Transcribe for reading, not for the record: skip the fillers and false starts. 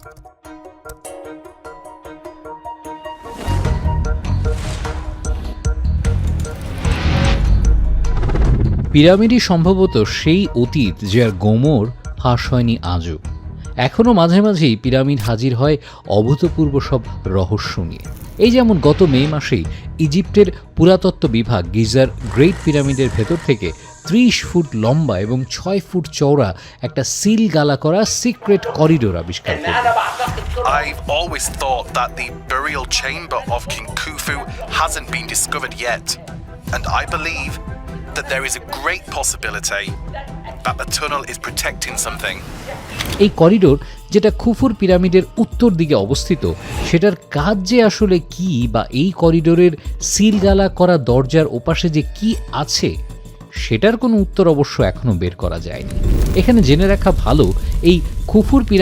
পিরামিডই সম্ভবত সেই অতীত যার গোমর ফাঁস হয়নি আজও। এখনও মাঝে মাঝেই পিরামিড হাজির হয় অভূতপূর্ব সব রহস্য নিয়ে। এই যেমন গত মে মাসেই ইজিপ্টের পুরাতত্ত্ব বিভাগ গিজার গ্রেট পিরামিডের ভেতর থেকে 30 ফুট লম্বা এবং 6 ফুট চওড়া একটা সিল গালা করা সিক্রেট করিডোর আবিষ্কার করে। I've always thought that the burial chamber of King Khufu hasn't been discovered yet, and I believe that there is a great possibility that the tunnel is protecting something. এই corridor যেটা খুফুর পিরামিডের উত্তর দিকে অবস্থিত, সেটার কাজ যে আসলে কি, বা এই করিডোরের সিলগালা করা দরজার ওপাশে যে কি আছে, সেটার কোনো উত্তর অবশ্য এখনো বের করা যায়নি। এখানে জেনে রাখা ভালো, এই খুফুর